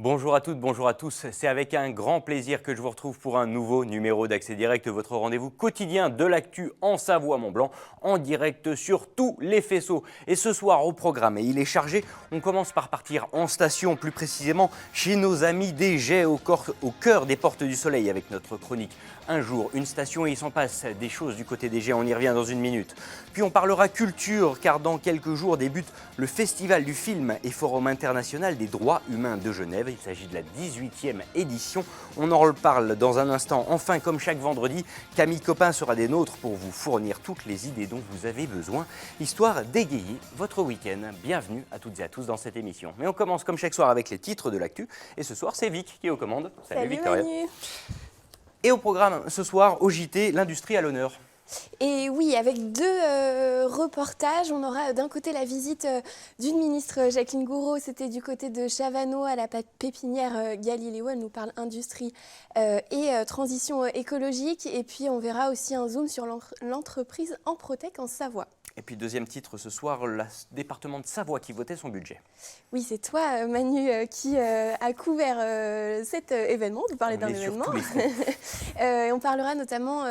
Bonjour à toutes, bonjour à tous. C'est avec un grand plaisir que je vous retrouve pour un nouveau numéro d'Accès Direct, votre rendez-vous quotidien de l'actu en Savoie-Mont-Blanc, en direct sur tous les faisceaux. Et ce soir au programme, et il est chargé, on commence par partir en station, plus précisément chez nos amis des Jets au cœur des Portes du Soleil avec notre chronique. Un jour, une station et il s'en passe des choses du côté des Jets, on y revient dans une minute. Puis on parlera culture, car dans quelques jours débute le Festival du film et Forum international des droits humains de Genève. Il s'agit de la 18e édition. On en reparle dans un instant. Enfin, comme chaque vendredi, Camille Copin sera des nôtres pour vous fournir toutes les idées dont vous avez besoin, histoire d'égayer votre week-end. Bienvenue à toutes et à tous dans cette émission. Mais on commence comme chaque soir avec les titres de l'actu. Et ce soir, c'est Vic qui est aux commandes. Salut Victoria. Manu. Et au programme ce soir, au JT, l'industrie à l'honneur. Et oui, avec deux reportages, on aura d'un côté la visite d'une ministre, Jacqueline Gouraud, c'était du côté de Chavano à la pépinière Galiléo, elle nous parle industrie et transition écologique. Et puis on verra aussi un zoom sur l'entreprise Emprotech en Savoie. Et puis deuxième titre ce soir, le département de Savoie qui votait son budget. Oui, c'est toi Manu qui a couvert cet événement, vous parlez d'un événement. Et on parlera notamment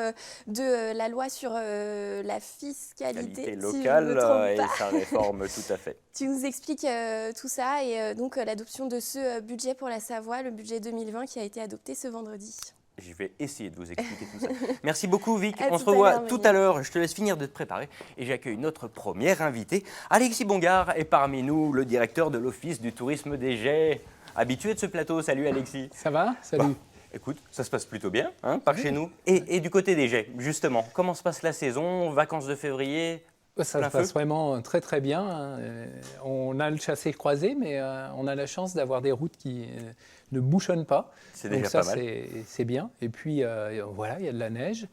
de la loi sur la fiscalité locale et sa réforme, tout à fait. Tu nous expliques tout ça et donc l'adoption de ce budget pour la Savoie, le budget 2020 qui a été adopté ce vendredi. Je vais essayer de vous expliquer tout ça. Merci beaucoup Vic, on se tout revoit tout à l'heure. Je te laisse finir de te préparer et j'accueille notre première invitée. Alexis Bongard est parmi nous, le directeur de l'Office du tourisme des Jets. Habitué de ce plateau, salut Alexis. Ça va? Salut. Bon, écoute, ça se passe plutôt bien par chez nous. Et du côté des Jets, justement, comment se passe la saison? Vacances de février? Ça se passe vraiment très très bien. On a le chassé-croisé, mais on a la chance d'avoir des routes qui ne bouchonnent pas. C'est donc déjà ça, pas mal. c'est bien. Et puis voilà, il y a de la neige.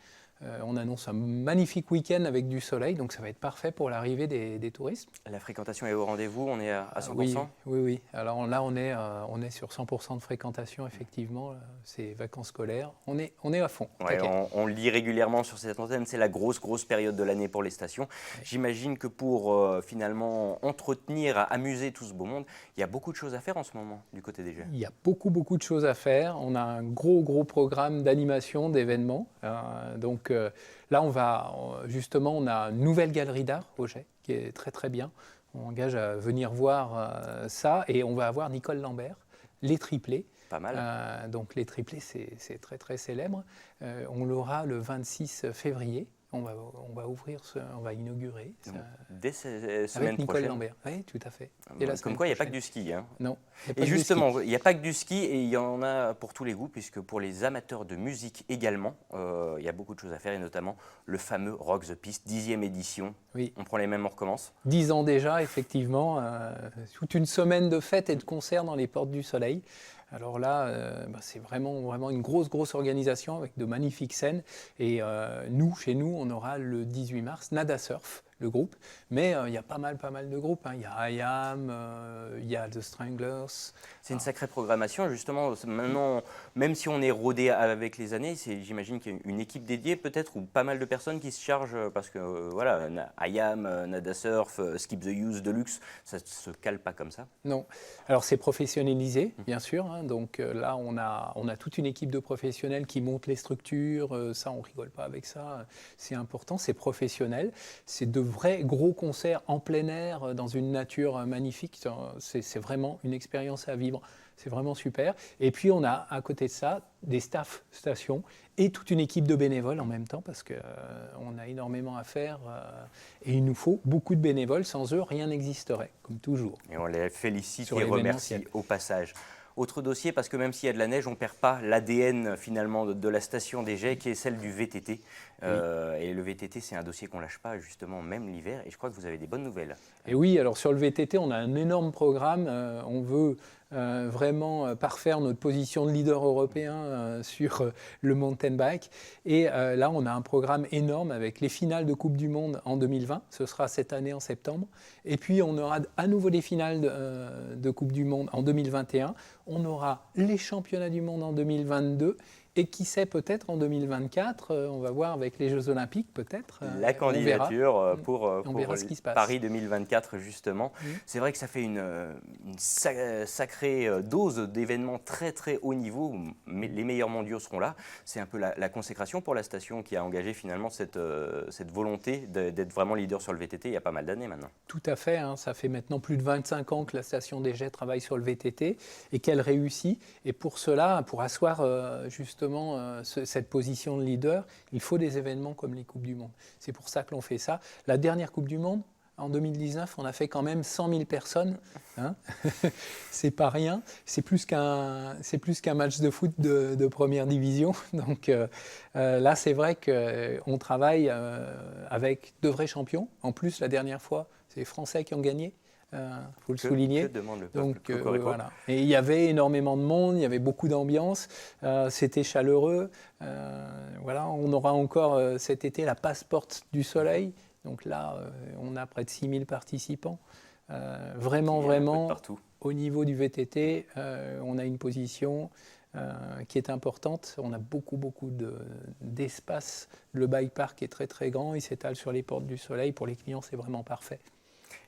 On annonce un magnifique week-end avec du soleil, donc ça va être parfait pour l'arrivée des touristes. La fréquentation est au rendez-vous, on est à 100%? Oui. Alors là, on est sur 100% de fréquentation, effectivement. C'est vacances scolaires. On est à fond. Ouais, on le dit régulièrement sur cette antenne, c'est la grosse période de l'année pour les stations. Ouais. J'imagine que pour finalement entretenir, amuser tout ce beau monde, il y a beaucoup de choses à faire en ce moment du côté des Jets. Il y a beaucoup de choses à faire. On a un gros programme d'animation, d'événements. Donc là, on a une nouvelle galerie d'art au Jet qui est très très bien. On engage à venir voir ça et on va avoir Nicole Lambert, Les Triplés. Pas mal. Donc les Triplés, c'est très très célèbre. On l'aura le 26 février. On va inaugurer. Ça, dès semaine avec Nicole prochaine. Lambert, oui, tout à fait. Comme quoi, il n'y a pas que du ski. Non. Et justement, il n'y a pas que du ski et il y en a pour tous les goûts, puisque pour les amateurs de musique également, il y a beaucoup de choses à faire, et notamment le fameux Rock the Piste, 10e édition. Oui. On prend les mêmes, on recommence. 10 ans déjà, effectivement. Toute une semaine de fêtes et de concerts dans les Portes du Soleil. Alors là, c'est vraiment une grosse organisation avec de magnifiques scènes. Et chez nous, on aura le 18 mars Nada Surf, le groupe. Mais il y a pas mal de groupes. Il y a IAM, il y a The Stranglers. C'est une sacrée programmation. Justement, maintenant, même si on est rodé avec les années, j'imagine qu'il y a une équipe dédiée peut-être ou pas mal de personnes qui se chargent parce que voilà, IAM, Nada Surf, Skip the Use, Deluxe, ça ne se cale pas comme ça. Non. Alors c'est professionnalisé, bien sûr. Donc là, on a toute une équipe de professionnels qui montent les structures. Ça, on rigole pas avec ça. C'est important, c'est professionnel. C'est de vrais gros concerts en plein air dans une nature magnifique. C'est vraiment une expérience à vivre. C'est vraiment super. Et puis, on a à côté de ça des staffs stations et toute une équipe de bénévoles en même temps parce qu'on a énormément à faire et il nous faut beaucoup de bénévoles. Sans eux, rien n'existerait, comme toujours. Et on les félicite et remercie au passage. Autre dossier, parce que même s'il y a de la neige, on ne perd pas l'ADN finalement de la station des Jets, qui est celle du VTT. Et le VTT, c'est un dossier qu'on ne lâche pas, justement, même l'hiver. Et je crois que vous avez des bonnes nouvelles. Et oui, alors sur le VTT, on a un énorme programme. On veut vraiment parfaire notre position de leader européen sur le mountain bike. Et là, on a un programme énorme avec les finales de Coupe du Monde en 2020. Ce sera cette année en septembre. Et puis, on aura à nouveau des finales de Coupe du Monde en 2021. On aura les championnats du monde en 2022 Et qui sait, peut-être en 2024, on va voir avec les Jeux Olympiques, peut-être. La candidature pour on verra ce qui se passe. Paris 2024, justement. C'est vrai que ça fait une sacrée dose d'événements très très haut niveau. Les meilleurs mondiaux seront là. C'est un peu la consécration pour la station qui a engagé finalement cette volonté d'être vraiment leader sur le VTT il y a pas mal d'années maintenant. Tout à fait. Ça fait maintenant plus de 25 ans que la station des Jets travaille sur le VTT et qu'elle réussit. Et pour cela, pour asseoir justement cette position de leader, il faut des événements comme les Coupes du Monde. C'est pour ça que l'on fait ça. La dernière Coupe du Monde, en 2019, on a fait quand même 100 000 personnes. Hein. C'est pas rien. C'est plus qu'un match de foot de première division. Donc là, c'est vrai qu'on travaille avec de vrais champions. En plus, la dernière fois, c'est les Français qui ont gagné. Faut le souligner. Que demande le peuple? Donc voilà. Et il y avait énormément de monde, il y avait beaucoup d'ambiance, c'était chaleureux. Voilà, on aura encore cet été la passeporte du soleil. Donc là, on a près de 6000 participants. Vraiment, au niveau du VTT, on a une position qui est importante. On a beaucoup d'espace. Le bike park est très très grand, il s'étale sur les portes du soleil. Pour les clients, c'est vraiment parfait.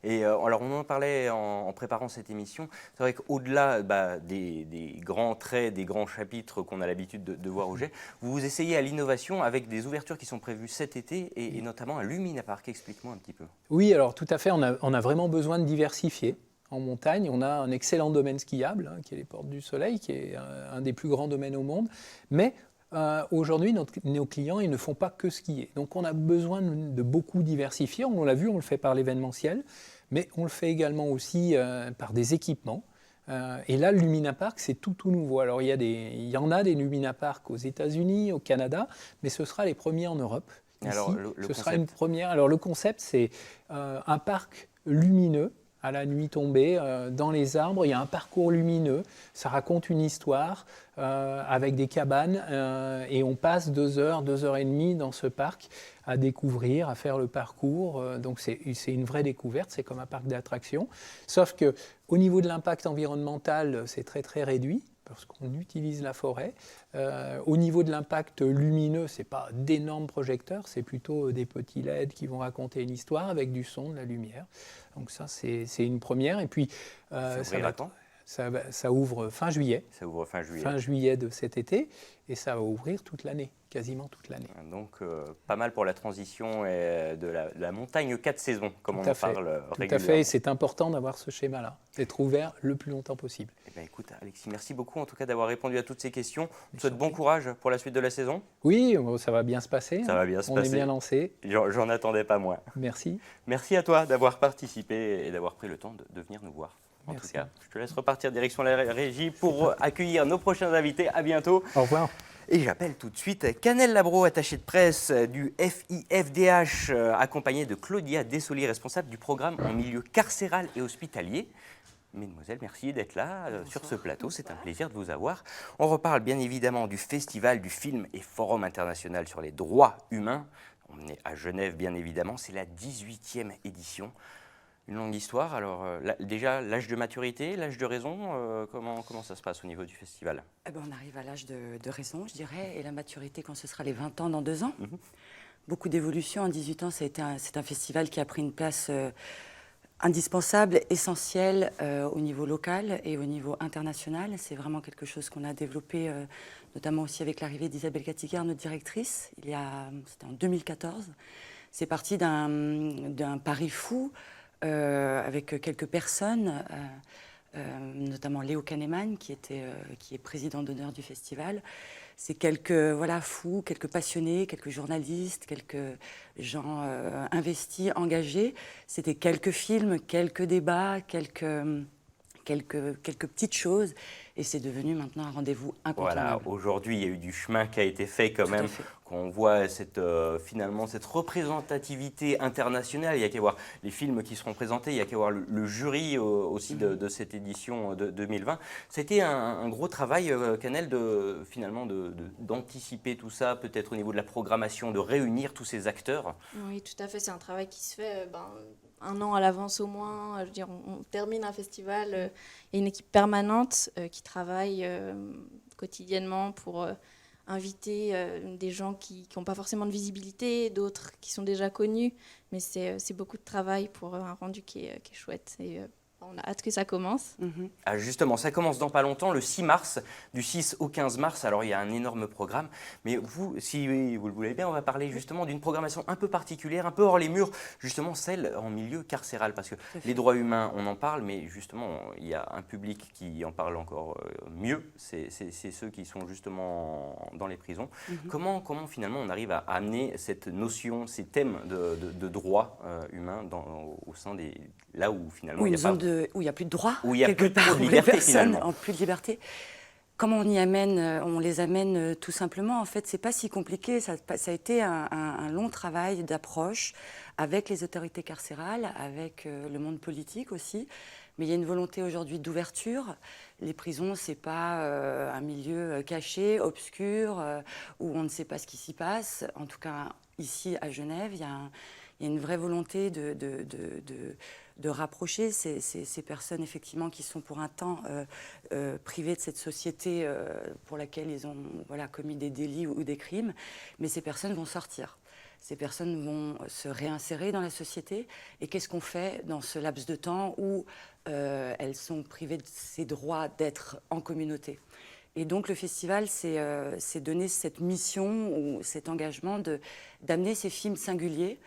Et alors on en parlait en préparant cette émission, c'est vrai qu'au-delà des grands traits, des grands chapitres qu'on a l'habitude de voir au Jet, vous essayez à l'innovation avec des ouvertures qui sont prévues cet été et notamment un Lumina Park. Explique-moi un petit peu. Oui, alors tout à fait, on a vraiment besoin de diversifier. En montagne, on a un excellent domaine skiable, qui est les Portes du Soleil, qui est un des plus grands domaines au monde, mais aujourd'hui, nos clients, ils ne font pas que skier. Donc, on a besoin de beaucoup diversifier. On l'a vu, on le fait par l'événementiel, mais on le fait également aussi par des équipements. Et là, le Lumina Park, c'est tout nouveau. Alors, il y en a des Lumina Park aux États-Unis, au Canada, mais ce sera les premiers en Europe. Ici, alors, ce sera une première. Alors, le concept, c'est un parc lumineux. À la nuit tombée, dans les arbres, il y a un parcours lumineux. Ça raconte une histoire avec des cabanes et on passe 2 heures, 2 heures et demie dans ce parc à découvrir, à faire le parcours. Donc c'est une vraie découverte, c'est comme un parc d'attractions. Sauf qu'au niveau de l'impact environnemental, c'est très très réduit parce qu'on utilise la forêt. Au niveau de l'impact lumineux, ce n'est pas d'énormes projecteurs, c'est plutôt des petits LED qui vont raconter une histoire avec du son, de la lumière. Donc ça, c'est une première. Et puis, ça ouvre fin juillet. Ça ouvre fin juillet. Fin juillet de cet été. Et ça va ouvrir toute l'année, quasiment toute l'année. Donc, pas mal pour la transition de la montagne 4 saisons, comme on en parle régulièrement. Tout à fait, et c'est important d'avoir ce schéma-là, d'être ouvert le plus longtemps possible. Eh bien, écoute, Alexis, merci beaucoup en tout cas d'avoir répondu à toutes ces questions. Je te souhaite bon courage pour la suite de la saison. Oui, ça va bien se passer. Ça va bien se passer. On est bien lancé. J'en attendais pas moins. Merci. Merci à toi d'avoir participé et d'avoir pris le temps de venir nous voir. En tout cas, je te laisse repartir direction la régie pour accueillir nos prochains invités. À bientôt. Au revoir. Et j'appelle tout de suite Canel Labro, attaché de presse du FIFDH, accompagné de Claudia Dessoli, responsable du programme en milieu carcéral et hospitalier. Mesdemoiselles, merci d'être là sur ce plateau, c'est un plaisir de vous avoir. On reparle bien évidemment du Festival du film et Forum international sur les droits humains. On est à Genève bien évidemment, c'est la 18e édition. Une longue histoire. Alors déjà, l'âge de maturité, l'âge de raison, comment ça se passe au niveau du festival? On arrive à l'âge de raison, je dirais, et la maturité quand ce sera les 20 ans dans 2 ans. Beaucoup d'évolution. En 18 ans, c'est un festival qui a pris une place indispensable, essentielle au niveau local et au niveau international. C'est vraiment quelque chose qu'on a développé, notamment aussi avec l'arrivée d'Isabelle Gattigar, notre directrice, c'était en 2014. C'est parti d'un pari fou, avec quelques personnes, notamment Léo Kahneman, qui est président d'honneur du festival. C'est quelques fous, quelques passionnés, quelques journalistes, quelques gens investis, engagés. C'était quelques films, quelques débats, quelques petites choses. Et c'est devenu maintenant un rendez-vous incontournable. Voilà, aujourd'hui, il y a eu du chemin qui a été fait quand même. Qu'on voit finalement cette représentativité internationale. Il y a qu'à voir les films qui seront présentés, il y a qu'à voir le jury aussi de cette édition de 2020. C'était un gros travail, Canel, d'anticiper tout ça, peut-être au niveau de la programmation, de réunir tous ces acteurs. Oui, tout à fait. C'est un travail qui se fait 1 an à l'avance au moins. Je veux dire, on termine un festival et une équipe permanente qui travaille quotidiennement pour inviter des gens qui n'ont pas forcément de visibilité, d'autres qui sont déjà connus. Mais c'est beaucoup de travail pour un rendu qui est chouette. Et on a hâte que ça commence. Ah, justement, ça commence dans pas longtemps, le 6 mars, du 6 au 15 mars. Alors, il y a un énorme programme. Mais vous, si vous le voulez bien, on va parler justement d'une programmation un peu particulière, un peu hors les murs, justement celle en milieu carcéral. Parce que les droits humains, on en parle, mais justement, il y a un public qui en parle encore mieux. C'est ceux qui sont justement dans les prisons. Comment finalement on arrive à amener cette notion, ces thèmes de droits humains au sein des... là où finalement il n'y a pas... où il n'y a plus de droits, où il y a quelque plus part, de où les liberté, personnes finalement. ont plus de liberté. Comment on y amène? On les amène tout simplement. En fait, c'est pas si compliqué. Ça a été un long travail d'approche avec les autorités carcérales, avec le monde politique aussi. Mais il y a une volonté aujourd'hui d'ouverture. Les prisons, c'est pas un milieu caché, obscur, où on ne sait pas ce qui s'y passe. En tout cas, ici à Genève, il y a une vraie volonté de rapprocher ces personnes effectivement qui sont pour un temps privées de cette société pour laquelle ils ont commis des délits ou des crimes, mais ces personnes vont sortir. Ces personnes vont se réinsérer dans la société. Et qu'est-ce qu'on fait dans ce laps de temps où elles sont privées de ces droits d'être en communauté? Et donc le festival, c'est donner cette mission ou cet engagement d'amener ces films singuliers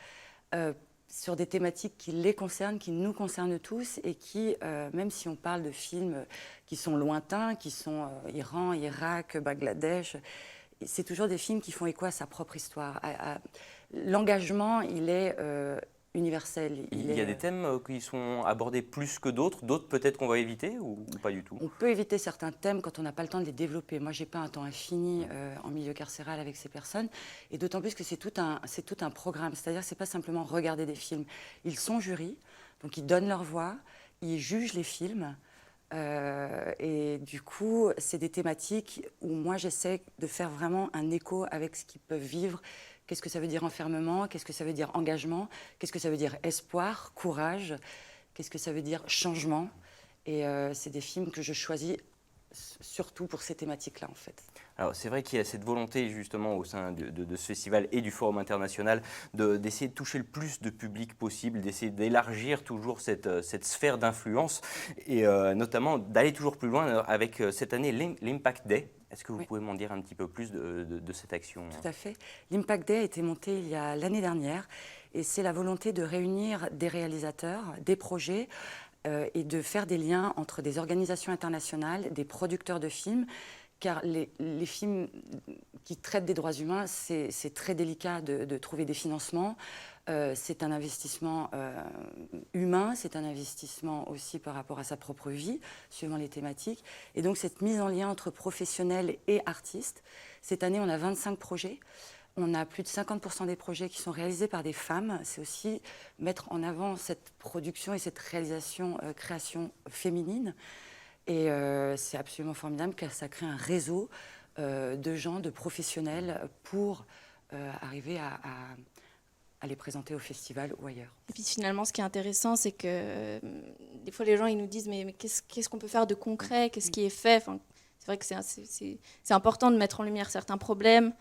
sur des thématiques qui les concernent, qui nous concernent tous et qui, même si on parle de films qui sont lointains, qui sont Iran, Irak, Bangladesh, c'est toujours des films qui font écho à sa propre histoire. L'engagement, il est universel. Il y a des thèmes qui sont abordés plus que d'autres peut-être qu'on va éviter ou pas du tout? On peut éviter certains thèmes quand on n'a pas le temps de les développer. Moi, je n'ai pas un temps infini en milieu carcéral avec ces personnes, et d'autant plus que c'est tout un programme. C'est-à-dire que ce n'est pas simplement regarder des films. Ils sont jurys, donc ils donnent leur voix, ils jugent les films, et du coup, c'est des thématiques où moi, j'essaie de faire vraiment un écho avec ce qu'ils peuvent vivre. Qu'est-ce que ça veut dire enfermement? Qu'est-ce que ça veut dire engagement? Qu'est-ce que ça veut dire espoir, courage? Qu'est-ce que ça veut dire changement? Et c'est des films que je choisis surtout pour ces thématiques-là, en fait. Alors, c'est vrai qu'il y a cette volonté, justement, au sein de ce festival et du Forum international, d'essayer de toucher le plus de public possible, d'essayer d'élargir toujours cette sphère d'influence et notamment d'aller toujours plus loin avec cette année l'Impact Day. Est-ce que vous pouvez m'en dire un petit peu plus de cette action? Tout à fait. L'Impact Day a été monté il y a l'année dernière et c'est la volonté de réunir des réalisateurs, des projets et de faire des liens entre des organisations internationales, des producteurs de films, car les films qui traitent des droits humains, c'est très délicat de trouver des financements. C'est un investissement humain, c'est un investissement aussi par rapport à sa propre vie, suivant les thématiques. Et donc cette mise en lien entre professionnels et artistes. Cette année, on a 25 projets. On a plus de 50% des projets qui sont réalisés par des femmes. C'est aussi mettre en avant cette production et cette réalisation, création féminine. Et c'est absolument formidable car ça crée un réseau de gens, de professionnels pour arriver à les présenter au festival ou ailleurs. Et puis finalement, ce qui est intéressant, c'est que des fois les gens ils nous disent mais qu'est-ce qu'on peut faire de concret, qu'est-ce qui est fait. Enfin, c'est vrai que c'est important de mettre en lumière certains problèmes.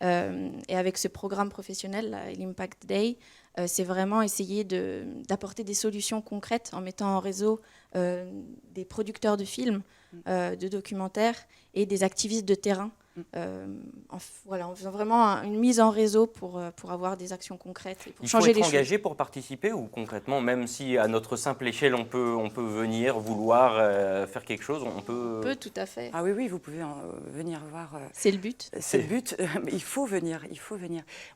Et avec ce programme professionnel, l'Impact Day, c'est vraiment essayer d'apporter des solutions concrètes en mettant en réseau des producteurs de films, de documentaires et des activistes de terrain. En faisant vraiment une mise en réseau pour avoir des actions concrètes et pour changer les choses. Il faut être engagé pour participer ou concrètement, même si à notre simple échelle on peut venir, vouloir faire quelque chose, on peut... On peut, tout à fait. Ah oui, vous pouvez venir voir. C'est le but. C'est le but, mais il faut venir.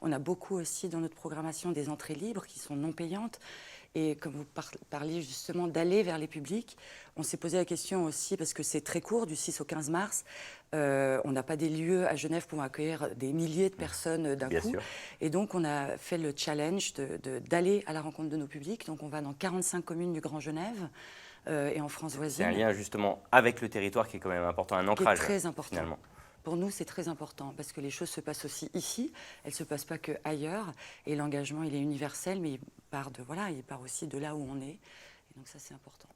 On a beaucoup aussi dans notre programmation des entrées libres qui sont non payantes. Et comme vous parliez justement d'aller vers les publics, on s'est posé la question aussi, parce que c'est très court, du 6 au 15 mars, on n'a pas des lieux à Genève pour accueillir des milliers de personnes d'un coup. Sûr. Et donc on a fait le challenge d'aller à la rencontre de nos publics. Donc on va dans 45 communes du Grand Genève et en France voisine. C'est un lien justement avec le territoire qui est quand même important, un ancrage très important. Finalement. Pour nous, c'est très important parce que les choses se passent aussi ici. Elles ne se passent pas qu'ailleurs. Et l'engagement, il est universel, mais il part aussi de là où on est. Et donc ça, c'est important.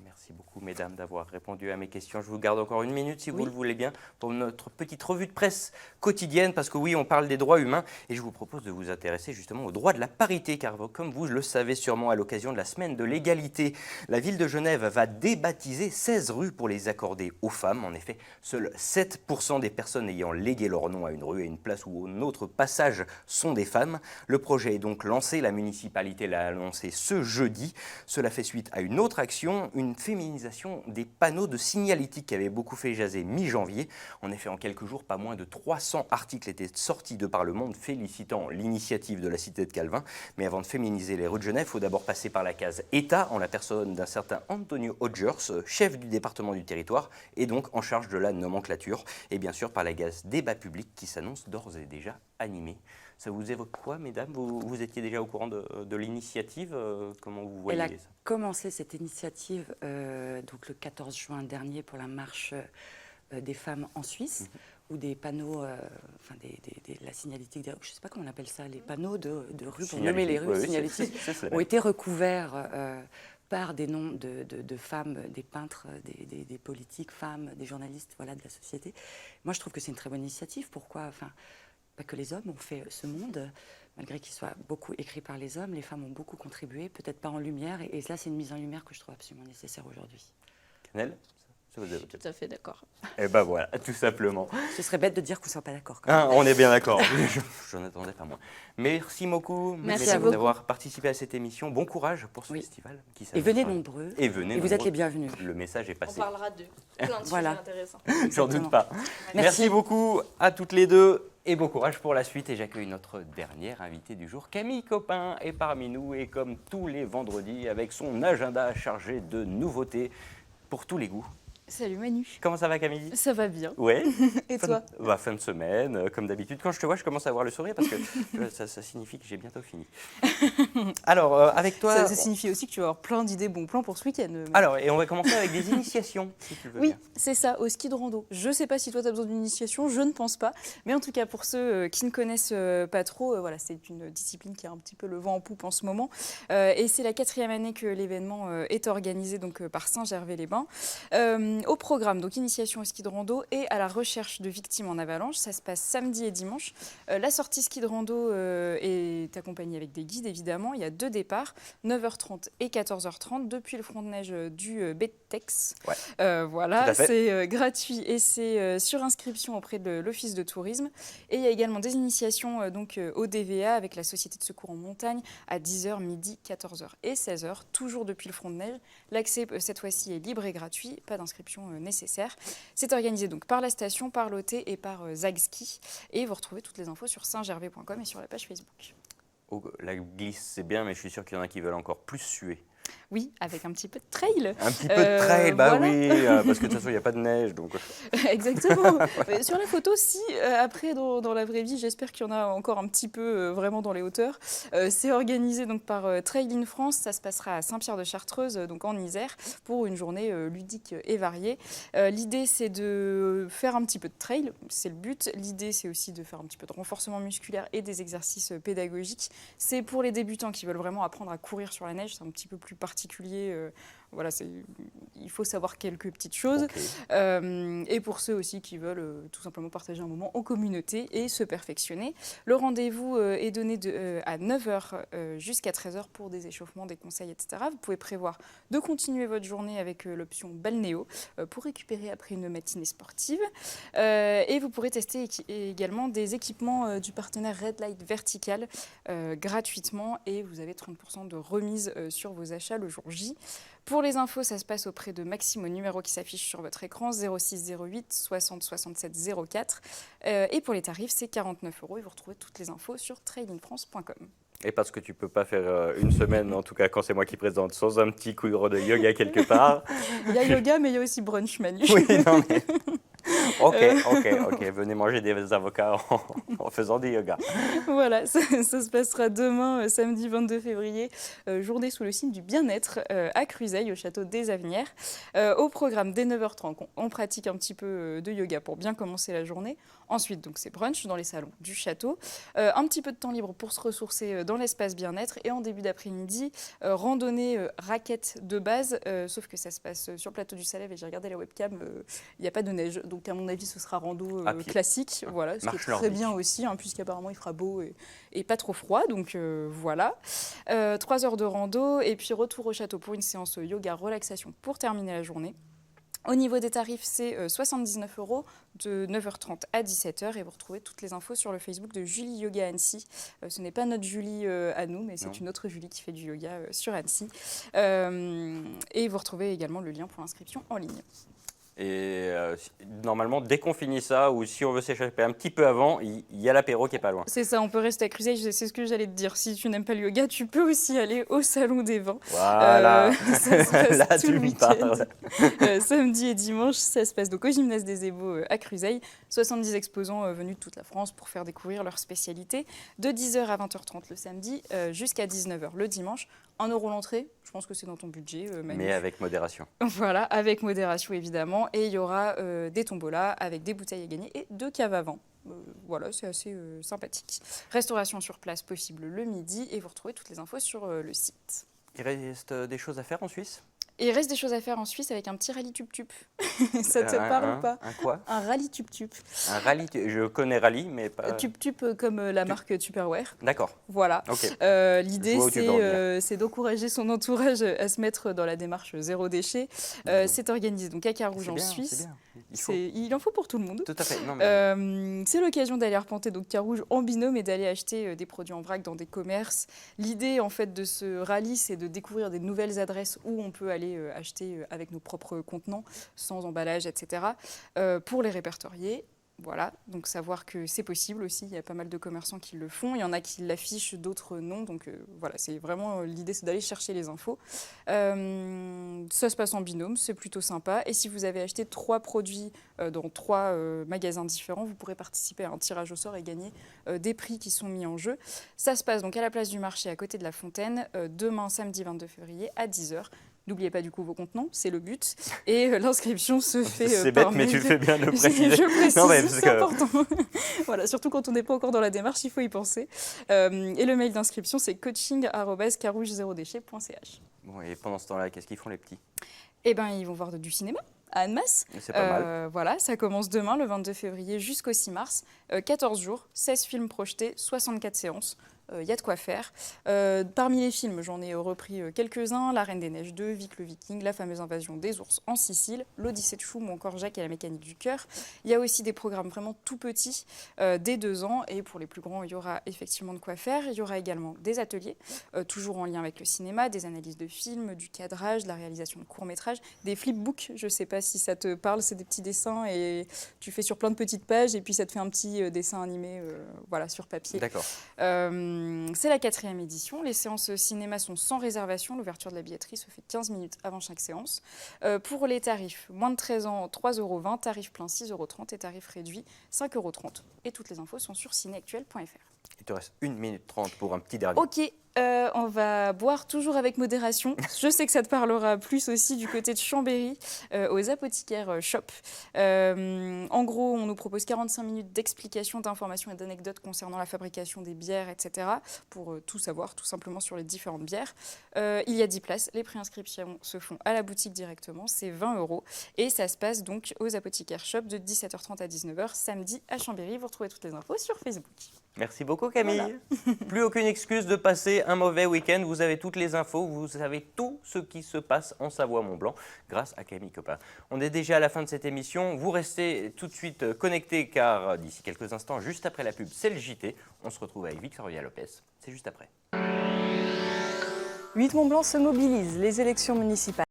Merci beaucoup, mesdames, d'avoir répondu à mes questions. Je vous garde encore une minute, si vous le voulez bien, pour notre petite revue de presse quotidienne, parce que oui, on parle des droits humains, et je vous propose de vous intéresser justement aux droits de la parité, car comme vous le savez sûrement, à l'occasion de la semaine de l'égalité, la ville de Genève va débaptiser 16 rues pour les accorder aux femmes. En effet, seuls 7% des personnes ayant légué leur nom à une rue, à une place ou un autre passage sont des femmes. Le projet est donc lancé, la municipalité l'a annoncé ce jeudi. Cela fait suite à une autre action, une féminisation des panneaux de signalétique qui avait beaucoup fait jaser mi-janvier. En effet, en quelques jours, pas moins de 300 articles étaient sortis de par le monde félicitant l'initiative de la cité de Calvin. Mais avant de féminiser les rues de Genève, il faut d'abord passer par la case État, en la personne d'un certain Antonio Hodgers, chef du département du territoire et donc en charge de la nomenclature. Et bien sûr par la case débat public qui s'annonce d'ores et déjà animée. Ça vous évoque quoi, mesdames? Vous étiez déjà au courant de l'initiative? Comment vous voyez ça? Elle a commencé cette initiative donc le 14 juin dernier pour la marche des femmes en Suisse, où des panneaux, la signalétique, je ne sais pas comment on appelle ça, les panneaux de rue pour nommer les rues, signalétiques, ont été recouverts par des noms de femmes, des peintres, des politiques femmes, des journalistes, voilà, de la société. Moi, je trouve que c'est une très bonne initiative. Pourquoi? Pas que les hommes ont fait ce monde, malgré qu'il soit beaucoup écrit par les hommes, les femmes ont beaucoup contribué, peut-être pas en lumière, et là c'est une mise en lumière que je trouve absolument nécessaire aujourd'hui. Canel? Je suis tout à fait d'accord. Et ben voilà, tout simplement. Ce serait bête de dire qu'on ne soit pas d'accord. On est bien d'accord, je n'en attendais pas moins. Merci beaucoup, Merci à vous d'avoir participé à cette émission. Bon courage pour ce festival. Et venez nombreux. Et venez vous êtes les bienvenus. Le message est On passé. parlera de plein de Voilà. sujets intéressants. J'en doute pas. Merci beaucoup à toutes les deux. Et bon courage pour la suite. Et j'accueille notre dernière invitée du jour. Camille Copin est parmi nous et comme tous les vendredis avec son agenda chargé de nouveautés pour tous les goûts. Salut Manu. Comment ça va, Camille? Ça va bien. Ouais. Et toi? Fin de semaine, comme d'habitude. Quand je te vois, je commence à avoir le sourire parce que ça signifie que j'ai bientôt fini. Alors, avec toi... Ça signifie aussi que tu vas avoir plein d'idées bons plans pour ce week-end. Alors, et on va commencer avec des initiations, si tu veux Oui, bien. c'est ça, au ski de rando. Je ne sais pas si toi tu as besoin d'une initiation, je ne pense pas. Mais en tout cas, pour ceux qui ne connaissent pas trop, voilà, c'est une discipline qui a un petit peu le vent en poupe en ce moment. Et c'est la 4e année que l'événement est organisé donc, par Saint-Gervais-les-Bains. Au programme, donc initiation au ski de rando et à la recherche de victimes en avalanche. Ça se passe samedi et dimanche. La sortie ski de rando est accompagnée avec des guides, évidemment. Il y a 2 départs, 9h30 et 14h30, depuis le front de neige du Bettex. Ouais. Voilà, c'est gratuit et c'est sur inscription auprès de l'Office de tourisme. Et il y a également des initiations donc, au DVA avec la Société de secours en montagne à 10h, midi, 14h et 16h, toujours depuis le front de neige. L'accès, cette fois-ci, est libre et gratuit, pas d'inscription nécessaire. C'est organisé donc par la station, par l'OT et par Zagski. Et vous retrouvez toutes les infos sur saintgervais.com et sur la page Facebook. Oh, la glisse, c'est bien, mais je suis sûr qu'il y en a qui veulent encore plus suer. Oui, avec un petit peu de trail. Un petit peu de trail, bah voilà. oui, parce que de toute façon, il n'y a pas de neige. Donc... Exactement. Sur la photo, si, après, dans la vraie vie, j'espère qu'il y en a encore un petit peu vraiment dans les hauteurs. C'est organisé donc, par Trail in France. Ça se passera à Saint-Pierre-de-Chartreuse, donc en Isère, pour une journée ludique et variée. L'idée, c'est de faire un petit peu de trail, c'est le but. L'idée, c'est aussi de faire un petit peu de renforcement musculaire et des exercices pédagogiques. C'est pour les débutants qui veulent vraiment apprendre à courir sur la neige. C'est un petit peu plus particulier. Voilà, il faut savoir quelques petites choses. Okay. Et pour ceux aussi qui veulent tout simplement partager un moment en communauté et se perfectionner. Le rendez-vous est donné à 9h jusqu'à 13h pour des échauffements, des conseils, etc. Vous pouvez prévoir de continuer votre journée avec l'option balnéo pour récupérer après une matinée sportive. Et vous pourrez tester également des équipements du partenaire Red Light Vertical gratuitement et vous avez 30% de remise sur vos achats le jour J. Pour les infos, ça se passe auprès de Maxime au numéro qui s'affiche sur votre écran, 06 08 60 67 04. Et pour les tarifs, c'est 49 € et vous retrouvez toutes les infos sur trailinfrance.com. Et parce que tu ne peux pas faire une semaine, en tout cas quand c'est moi qui présente, sans un petit cours de yoga quelque part. Il y a yoga, mais il y a aussi brunch, Manu. Oui, non, mais Ok, venez manger des avocats en faisant du yoga. Voilà, ça se passera demain, samedi 22 février, journée sous le signe du bien-être à Cruseilles, au château des Avenières. Au programme, dès 9h30, on pratique un petit peu de yoga pour bien commencer la journée. Ensuite, donc c'est brunch dans les salons du château. Un petit peu de temps libre pour se ressourcer dans l'espace bien-être. Et en début d'après-midi, randonnée raquette de base, sauf que ça se passe sur le plateau du Salève et j'ai regardé la webcam, il n'y a pas de neige. Donc à mon avis, ce sera rando classique, voilà, ce qui est très nordique. bien aussi, hein, puisqu'apparemment il fera beau et pas trop froid. Donc voilà. 3 heures de rando et puis retour au château pour une séance yoga relaxation pour terminer la journée. Au niveau des tarifs, c'est 79 € de 9h30 à 17h et vous retrouvez toutes les infos sur le Facebook de Julie Yoga Annecy. Ce n'est pas notre Julie à nous, mais c'est une autre Julie qui fait du yoga sur Annecy. Et vous retrouvez également le lien pour l'inscription en ligne. Et normalement, dès qu'on finit ça, ou si on veut s'échapper un petit peu avant, il y a l'apéro qui est pas loin. C'est ça, on peut rester à Cruseilles, c'est ce que j'allais te dire. Si tu n'aimes pas le yoga, tu peux aussi aller au Salon des Vins. Voilà, Ça se passe là tout tu le me week-end. parles. Samedi et dimanche, ça se passe donc au Gymnase des Ébaux à Cruseilles. 70 exposants venus de toute la France pour faire découvrir leur spécialité. De 10h à 20h30 le samedi, jusqu'à 19h le dimanche. 1 € l'entrée, je pense que c'est dans ton budget, Manu. Mais avec modération. Voilà, avec modération évidemment. Et il y aura des tombolas avec des bouteilles à gagner et 2 caves à vin. Voilà, c'est assez sympathique. Restauration sur place possible le midi et vous retrouvez toutes les infos sur le site. Il reste des choses à faire en Suisse? Et il reste des choses à faire en Suisse avec un petit rallye tup-tup. Ça te parle ou pas? Un quoi? Un rallye tup-tup. Un rallye, je connais rallye, mais pas... Tup-tup comme la marque Tupperware. D'accord. Voilà. Ok. L'idée, Je vois où tu veux en venir. c'est d'encourager son entourage à se mettre dans la démarche zéro déchet. C'est organisé donc à Carouge C'est en bien, Suisse. c'est bien. Il faut. Il en faut pour tout le monde. Tout à fait. Non, mais... C'est l'occasion d'aller arpenter donc Carouge en binôme et d'aller acheter des produits en vrac dans des commerces. L'idée en fait de ce rallye, c'est de découvrir des nouvelles adresses où on peut aller acheter avec nos propres contenants, sans emballage, etc. Pour les répertorier. Voilà, donc savoir que c'est possible aussi, il y a pas mal de commerçants qui le font, il y en a qui l'affichent, d'autres non, donc voilà, c'est vraiment l'idée, c'est d'aller chercher les infos. Ça se passe en binôme, c'est plutôt sympa, et si vous avez acheté 3 produits dans 3 magasins différents, vous pourrez participer à un tirage au sort et gagner des prix qui sont mis en jeu. Ça se passe donc à la place du marché, à côté de la Fontaine, demain, samedi 22 février, à 10h. N'oubliez pas du coup vos contenants, c'est le but. Et l'inscription se fait C'est par bête, mais mail. tu fais bien de le préciser. Je précise, Non, mais parce c'est que- important. Voilà, surtout quand on n'est pas encore dans la démarche, il faut y penser. Et le mail d'inscription, c'est coaching@carouge0déchet.ch. Bon, et pendant ce temps-là, qu'est-ce qu'ils font les petits? Eh bien, ils vont voir du cinéma à Annemasse. C'est pas mal. Voilà, ça commence demain, le 22 février, jusqu'au 6 mars. 14 jours, 16 films projetés, 64 séances. Il y a de quoi faire. Parmi les films, j'en ai repris quelques-uns. La Reine des Neiges 2, Vic le Viking, La fameuse invasion des ours en Sicile, L'Odyssée de Choum ou encore Jacques et la mécanique du cœur. Il y a aussi des programmes vraiment tout petits, dès 2 ans. Et pour les plus grands, il y aura effectivement de quoi faire. Il y aura également des ateliers, toujours en lien avec le cinéma, des analyses de films, du cadrage, de la réalisation de courts-métrages, des flipbooks. Je ne sais pas si ça te parle, c'est des petits dessins et tu fais sur plein de petites pages et puis ça te fait un petit dessin animé voilà, sur papier. D'accord. C'est la 4e édition. Les séances cinéma sont sans réservation. L'ouverture de la billetterie se fait 15 minutes avant chaque séance. Pour les tarifs, moins de 13 ans, 3,20 €, tarif plein 6,30 € et tarif réduit 5,30 €. Et toutes les infos sont sur cinéactuel.fr. Il te reste 1 minute 30 pour un petit dernier. Ok, on va boire toujours avec modération. Je sais que ça te parlera plus aussi du côté de Chambéry, aux apothicaires Shop. En gros, on nous propose 45 minutes d'explications, d'informations et d'anecdotes concernant la fabrication des bières, etc. pour tout savoir, tout simplement sur les différentes bières. Il y a 10 places. Les préinscriptions se font à la boutique directement. C'est 20 € et ça se passe donc aux apothicaires Shop de 17h30 à 19h, samedi à Chambéry. Vous retrouvez toutes les infos sur Facebook. Merci beaucoup Camille. Voilà. Plus aucune excuse de passer un mauvais week-end. Vous avez toutes les infos, vous savez tout ce qui se passe en Savoie-Mont-Blanc grâce à Camille Copin. On est déjà à la fin de cette émission. Vous restez tout de suite connectés car d'ici quelques instants, juste après la pub, c'est le JT. On se retrouve avec Victoria Lopez. C'est juste après. 8 Mont-Blanc se mobilise. Les élections municipales